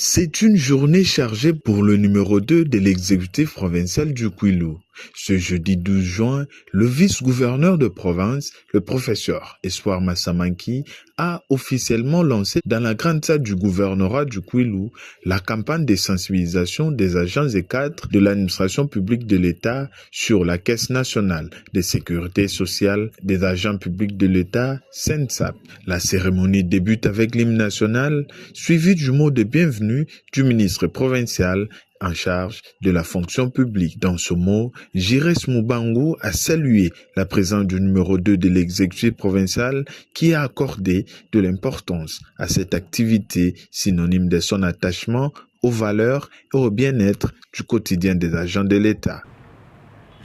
C'est une journée chargée pour le numéro 2 de l'exécutif provincial du Kwilu. Ce jeudi 12 juin, le vice-gouverneur de province, le professeur Espoir Massamanki, a officiellement lancé dans la grande salle du gouvernorat du Kwilu la campagne de sensibilisation des agents et cadres de l'administration publique de l'État sur la Caisse nationale de sécurité sociale des agents publics de l'État, CENSAP. La cérémonie débute avec l'hymne national, suivi du mot de bienvenue du ministre provincial en charge de la fonction publique. Dans ce mot, Jires Mubangu a salué la présence du numéro 2 de l'exécutif provincial qui a accordé de l'importance à cette activité synonyme de son attachement aux valeurs et au bien-être du quotidien des agents de l'État.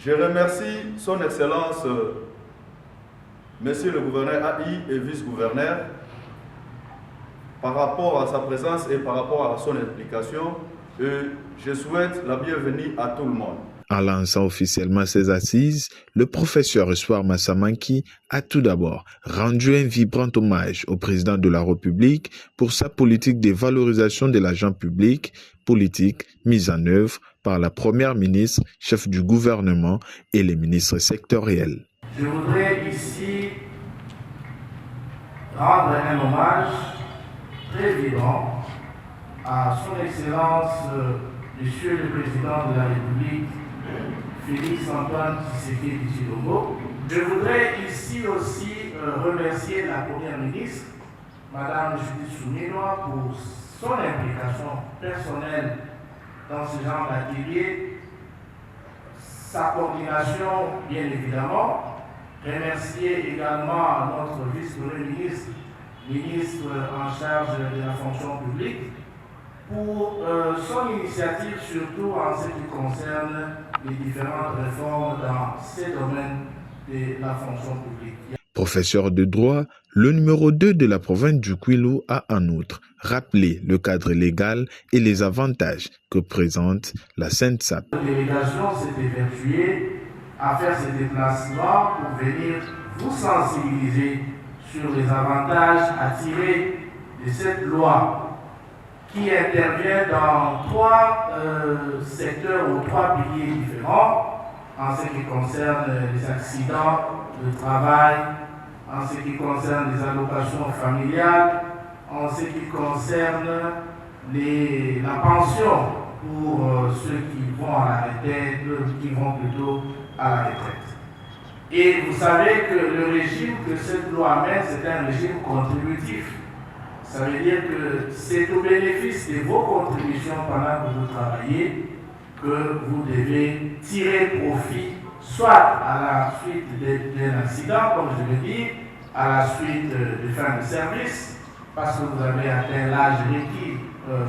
Je remercie son Excellence, Monsieur le gouverneur AI et vice-gouverneur, par rapport à sa présence et par rapport à son implication. Et je souhaite la bienvenue à tout le monde. En lançant officiellement ses assises, le professeur Espoir Massamanki a tout d'abord rendu un vibrant hommage au président de la République pour sa politique de valorisation de l'agent public, politique mise en œuvre par la première ministre, chef du gouvernement et les ministres sectoriels. Je voudrais ici rendre un hommage très vibrant à son Excellence, Monsieur le Président de la République, Félix Antoine Tshisekedi Tshilombo. Je voudrais ici aussi remercier la Première ministre, Madame Judith Suminwa, pour son implication personnelle dans ce genre d'atelier, sa coordination bien évidemment. Remercier également notre vice-premier ministre, ministre en charge de la fonction publique, pour son initiative, surtout en ce qui concerne les différentes réformes dans ces domaines de la fonction publique. Professeur de droit, le numéro 2 de la province du Kwilu a en outre rappelé le cadre légal et les avantages que présente la CENSAP. La délégation s'est évertuée à faire ce déplacement pour venir vous sensibiliser sur les avantages à tirer de cette loi qui intervient dans trois secteurs ou trois piliers différents en ce qui concerne les accidents de travail, en ce qui concerne les allocations familiales, en ce qui concerne la pension pour ceux qui vont à la retraite, qui vont plutôt à la retraite. Et vous savez que le régime que cette loi amène, c'est un régime contributif. Ça veut dire que c'est au bénéfice de vos contributions pendant que vous travaillez que vous devez tirer profit, soit à la suite d'un accident, comme je le dis, à la suite de fin de service, parce que vous avez atteint l'âge requis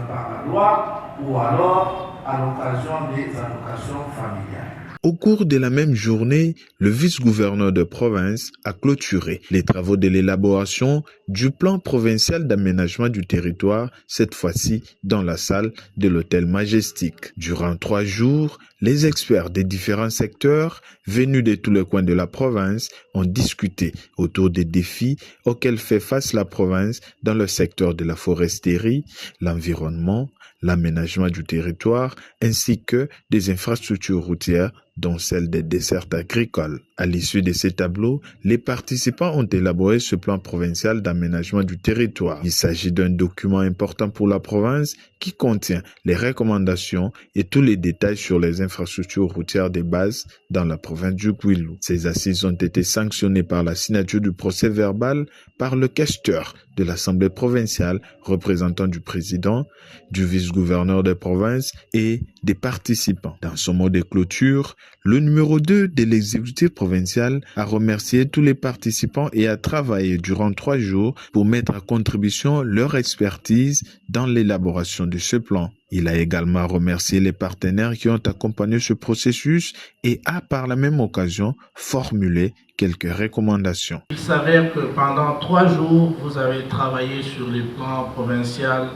par la loi, ou alors à l'occasion des allocations familiales. Au cours de la même journée, le vice-gouverneur de province a clôturé les travaux de l'élaboration du plan provincial d'aménagement du territoire, cette fois-ci dans la salle de l'hôtel Majestic. Durant 3 jours, les experts des différents secteurs venus de tous les coins de la province ont discuté autour des défis auxquels fait face la province dans le secteur de la foresterie, l'environnement, l'aménagement du territoire ainsi que des infrastructures routières dont celle des dessertes agricoles. À l'issue de ces tableaux, les participants ont élaboré ce plan provincial d'aménagement du territoire. Il s'agit d'un document important pour la province qui contient les recommandations et tous les détails sur les infrastructures routières de base dans la province du Kwilu. Ces assises ont été sanctionnées par la signature du procès verbal par le questeur de l'Assemblée provinciale, représentant du président, du vice-gouverneur des provinces et des participants. Dans son mot de clôture, le numéro 2 de l'exécutif provincial a remercié tous les participants et a travaillé durant 3 jours pour mettre à contribution leur expertise dans l'élaboration de ce plan. Il a également remercié les partenaires qui ont accompagné ce processus et a par la même occasion formulé quelques recommandations. Il s'avère que pendant 3 jours, vous avez travaillé sur le plan provincial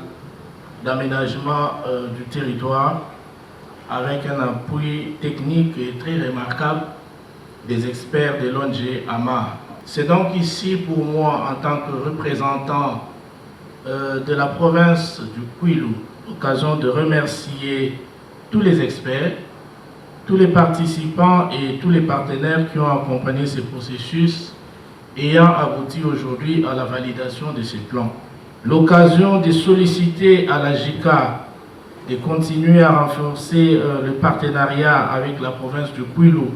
d'aménagement du territoire avec un appui technique et très remarquable des experts de l'ONG AMA. C'est donc ici pour moi, en tant que représentant de la province du Kwilu, l'occasion de remercier tous les experts, tous les participants et tous les partenaires qui ont accompagné ce processus ayant abouti aujourd'hui à la validation de ces plans. L'occasion de solliciter à la JICA de continuer à renforcer le partenariat avec la province du Kwilu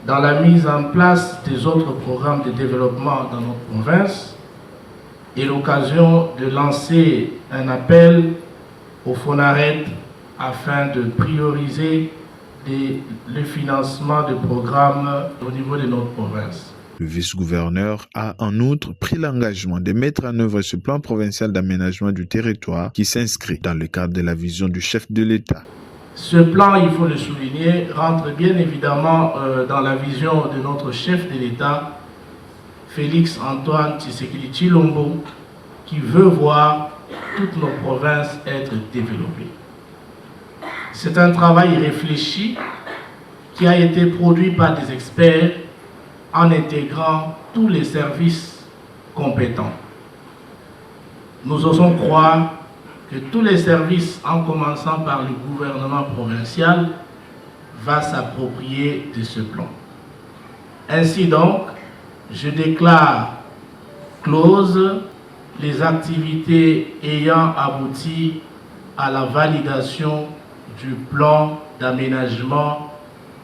dans la mise en place des autres programmes de développement dans notre province, et l'occasion de lancer un appel au FONARED afin de prioriser le financement de programmes au niveau de notre province. Le vice-gouverneur a en outre pris l'engagement de mettre en œuvre ce plan provincial d'aménagement du territoire qui s'inscrit dans le cadre de la vision du chef de l'État. Ce plan, il faut le souligner, rentre bien évidemment dans la vision de notre chef de l'État, Félix Antoine Tshisekedi Tshilombo, qui veut voir toutes nos provinces être développées. C'est un travail réfléchi qui a été produit par des experts en intégrant tous les services compétents. Nous osons croire que tous les services, en commençant par le gouvernement provincial, va s'approprier de ce plan. Ainsi donc, je déclare closes les activités ayant abouti à la validation du plan d'aménagement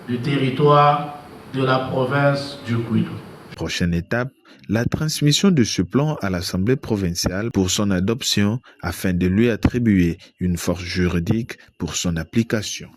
du territoire de la province du Kwilu. Prochaine étape, la transmission de ce plan à l'Assemblée provinciale pour son adoption afin de lui attribuer une force juridique pour son application.